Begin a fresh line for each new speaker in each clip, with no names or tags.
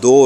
2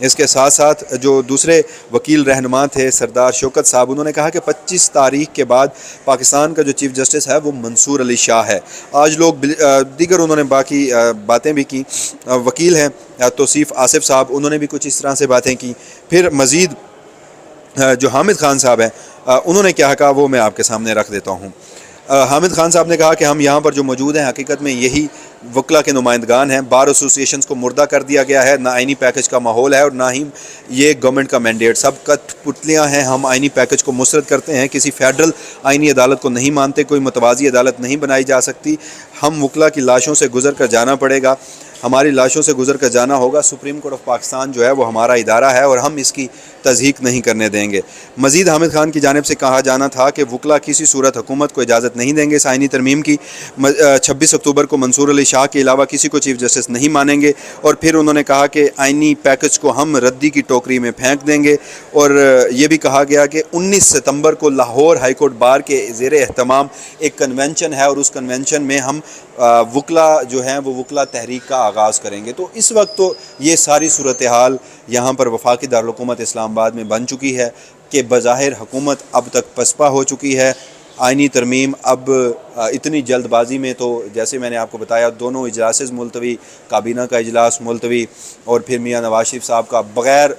اس کے ساتھ ساتھ جو دوسرے وکیل رہنما تھے سردار شوکت صاحب، انہوں نے کہا کہ 25 تاریخ کے بعد پاکستان کا جو چیف جسٹس ہے وہ منصور علی شاہ ہے۔ آج لوگ دیگر انہوں نے باقی باتیں بھی کی۔ وکیل ہیں توصیف آصف صاحب، انہوں نے بھی کچھ اس طرح سے باتیں کی۔ پھر مزید جو حامد خان صاحب ہیں انہوں نے کیا کہا وہ میں آپ کے سامنے رکھ دیتا ہوں۔ حامد خان صاحب نے کہا کہ ہم یہاں پر جو موجود ہیں حقیقت میں یہی وکلا کے نمائندگان ہیں۔ بار ایسوسیشنز کو مردہ کر دیا گیا ہے، نہ آئینی پیکج کا ماحول ہے اور نہ ہی یہ گورنمنٹ کا مینڈیٹ، سب کٹ پتلیاں ہیں۔ ہم آئینی پیکج کو مسترد کرتے ہیں، کسی فیڈرل آئینی عدالت کو نہیں مانتے، کوئی متوازی عدالت نہیں بنائی جا سکتی۔ ہم وکلا کی لاشوں سے گزر کر جانا پڑے گا، ہماری لاشوں سے گزر کر جانا ہوگا۔ سپریم کورٹ آف پاکستان جو ہے وہ ہمارا ادارہ ہے اور ہم اس کی تضحیق نہیں کرنے دیں گے۔ مزید حامد خان کی جانب سے کہا جانا تھا کہ وکلا کسی صورت حکومت کو اجازت نہیں دیں گے اس آئینی ترمیم کی۔ 26 اکتوبر کو منصور علی شاہ کے علاوہ کسی کو چیف جسٹس نہیں مانیں گے، اور پھر انہوں نے کہا کہ آئینی پیکج کو ہم ردی کی ٹوکری میں پھینک دیں گے۔ اور یہ بھی کہا گیا کہ 19 ستمبر کو لاہور ہائی کورٹ بار کے زیر اہتمام ایک کنونشن ہے اور اس کنونشن میں ہم وکلا جو ہیں وہ وکلا تحریک کا آغاز کریں گے۔ تو اس وقت تو یہ ساری صورتحال یہاں پر وفاقی دارالحکومت اسلام آباد میں بن چکی ہے کہ بظاہر حکومت اب تک پسپا ہو چکی ہے۔ آئینی ترمیم اب اتنی جلد بازی میں، تو جیسے میں نے آپ کو بتایا دونوں اجلاسز ملتوی، کابینہ کا اجلاس ملتوی، اور پھر میاں نواز شریف صاحب کا بغیر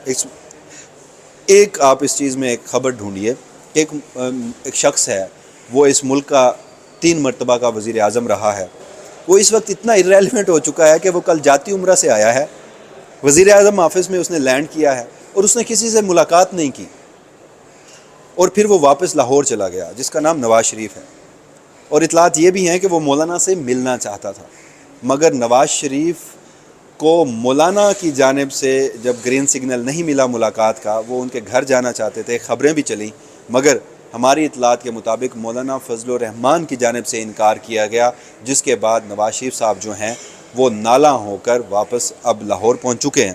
ایک آپ اس چیز میں ایک خبر ڈھونڈیے کہ ایک شخص ہے وہ اس ملک کا 3 مرتبہ کا وزیر اعظم رہا ہے، وہ اس وقت اتنا ارریلیونٹ ہو چکا ہے کہ وہ کل جاتی عمرہ سے آیا ہے، وزیر اعظم آفس میں اس نے لینڈ کیا ہے اور اس نے کسی سے ملاقات نہیں کی، اور پھر وہ واپس لاہور چلا گیا جس کا نام نواز شریف ہے۔ اور اطلاعات یہ بھی ہیں کہ وہ مولانا سے ملنا چاہتا تھا، مگر نواز شریف کو مولانا کی جانب سے جب گرین سگنل نہیں ملا ملاقات کا، وہ ان کے گھر جانا چاہتے تھے، خبریں بھی چلیں، مگر ہماری اطلاعات کے مطابق مولانا فضل الرحمان کی جانب سے انکار کیا گیا، جس کے بعد نواز شریف صاحب جو ہیں وہ نالاں ہو کر واپس اب لاہور پہنچ چکے ہیں۔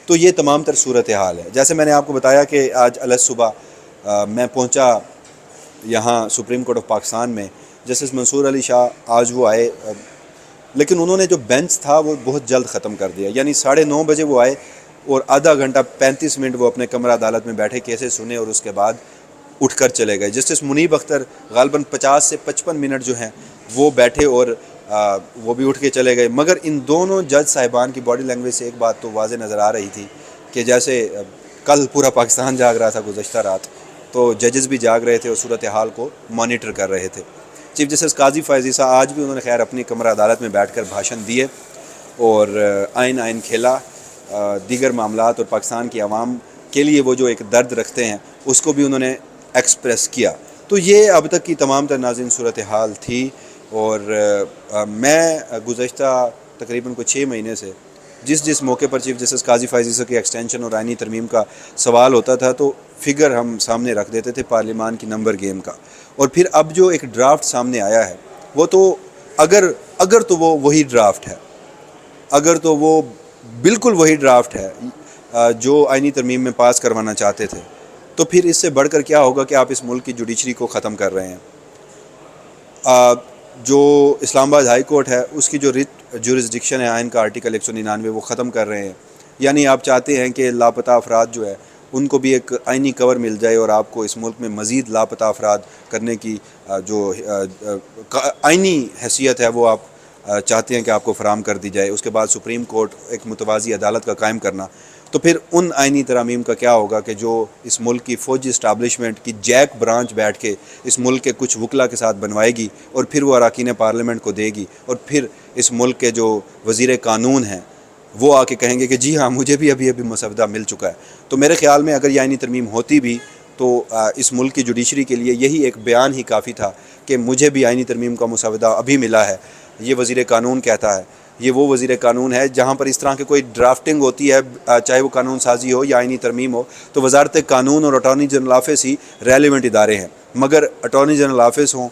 تو یہ تمام تر صورتحال ہے۔ جیسے میں نے آپ کو بتایا کہ آج الگ صبح میں پہنچا یہاں سپریم کورٹ آف پاکستان میں، جسٹس منصور علی شاہ آج وہ آئے، لیکن انہوں نے جو بینچ تھا وہ بہت جلد ختم کر دیا، یعنی 9:30 بجے وہ آئے اور آدھا گھنٹہ 35 منٹ وہ اپنے کمرہ عدالت میں بیٹھے، کیسے سنے، اور اس کے بعد اٹھ کر چلے گئے۔ جسٹس منیب اختر غالباً 50 سے 55 منٹ جو ہیں وہ بیٹھے اور وہ بھی اٹھ کے چلے گئے، مگر ان دونوں جج صاحبان کی باڈی لینگویج سے ایک بات تو واضح نظر آ رہی تھی کہ جیسے کل پورا پاکستان جاگ رہا تھا گزشتہ رات، تو ججز بھی جاگ رہے تھے اور صورتحال کو مانیٹر کر رہے تھے۔ چیف جسٹس قاضی فائز عیسیٰ آج بھی انہوں نے خیر اپنی کمرہ عدالت میں بیٹھ کر بھاشن دیے اور آئین کھیلا، دیگر معاملات اور پاکستان کی عوام کے لیے وہ جو ایک درد رکھتے ہیں اس کو بھی انہوں نے ایکسپریس کیا۔ تو یہ اب تک کی تمام تر ناظرین صورتحال تھی، اور میں گزشتہ تقریباً کوئی 6 مہینے سے جس موقع پر چیف جسٹس قاضی فائز عیسیٰ کی ایکسٹینشن اور آئینی ترمیم کا سوال ہوتا تھا تو فگر ہم سامنے رکھ دیتے تھے پارلیمان کی نمبر گیم کا، اور پھر اب جو ایک ڈرافٹ سامنے آیا ہے وہ تو اگر تو وہ وہی ڈرافٹ ہے، اگر تو وہ بالکل وہی ڈرافٹ ہے جو آئینی ترمیم میں پاس کروانا چاہتے تھے، تو پھر اس سے بڑھ کر کیا ہوگا کہ آپ اس ملک کی جوڈیشری کو ختم کر رہے ہیں۔ جو اسلام آباد ہائی کورٹ ہے اس کی جو ریٹ جورسڈکشن ہے آئین کا آرٹیکل 199 وہ ختم کر رہے ہیں، یعنی آپ چاہتے ہیں کہ لاپتہ افراد جو ہے ان کو بھی ایک آئینی کور مل جائے اور آپ کو اس ملک میں مزید لاپتہ افراد کرنے کی جو آئینی حیثیت ہے وہ آپ چاہتے ہیں کہ آپ کو فراہم کر دی جائے۔ اس کے بعد سپریم کورٹ ایک متوازی عدالت کا قائم کرنا، تو پھر ان آئینی ترامیم کا کیا ہوگا کہ جو اس ملک کی فوجی اسٹیبلشمنٹ کی جیک برانچ بیٹھ کے اس ملک کے کچھ وکلا کے ساتھ بنوائے گی اور پھر وہ اراکین پارلیمنٹ کو دے گی، اور پھر اس ملک کے جو وزیر قانون ہیں وہ آ کے کہیں گے کہ جی ہاں مجھے بھی ابھی مسودہ مل چکا ہے۔ تو میرے خیال میں اگر یہ آئینی ترمیم ہوتی بھی تو اس ملک کی جوڈیشری کے لیے یہی ایک بیان ہی کافی تھا کہ مجھے بھی آئینی ترمیم کا مسودہ ابھی ملا ہے، یہ وزیر قانون کہتا ہے، یہ وہ وزیر قانون ہے جہاں پر اس طرح کی کوئی ڈرافٹنگ ہوتی ہے، چاہے وہ قانون سازی ہو یا آئینی ترمیم ہو، تو وزارت قانون اور اٹارنی جنرل آفس ہی ریلیونٹ ادارے ہیں، مگر اٹارنی جنرل آفس ہوں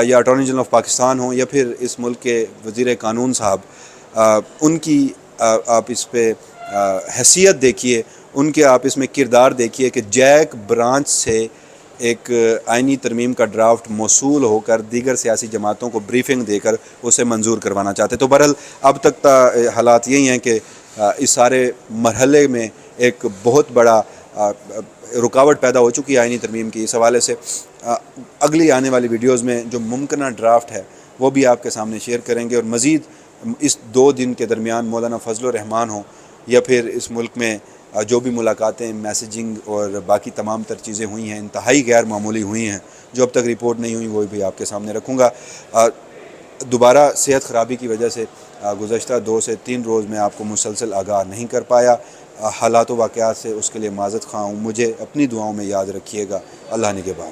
یا اٹارنی جنرل آف پاکستان ہوں یا پھر اس ملک کے وزیر قانون صاحب، ان کی آپ اس پہ حیثیت دیکھیے، ان کے آپ اس میں کردار دیکھیے کہ جیک برانچ سے ایک آئینی ترمیم کا ڈرافٹ موصول ہو کر دیگر سیاسی جماعتوں کو بریفنگ دے کر اسے منظور کروانا چاہتے۔ تو بہرحال اب تک حالات یہی ہیں کہ اس سارے مرحلے میں ایک بہت بڑا رکاوٹ پیدا ہو چکی ہے آئینی ترمیم کی. اس حوالے سے اگلی آنے والی ویڈیوز میں جو ممکنہ ڈرافٹ ہے وہ بھی آپ کے سامنے شیئر کریں گے, اور مزید اس 2 دن کے درمیان مولانا فضل الرحمان ہوں یا پھر اس ملک میں جو بھی ملاقاتیں, میسیجنگ اور باقی تمام تر چیزیں ہوئی ہیں انتہائی غیر معمولی ہوئی ہیں, جو اب تک رپورٹ نہیں ہوئی وہ بھی آپ کے سامنے رکھوں گا. دوبارہ صحت خرابی کی وجہ سے گزشتہ 2 سے 3 روز میں آپ کو مسلسل آگاہ نہیں کر پایا. حالات و واقعات سے اس کے لیے معذرت خواہ ہوں. مجھے اپنی دعاؤں میں یاد رکھیے گا. اللہ نگہبان.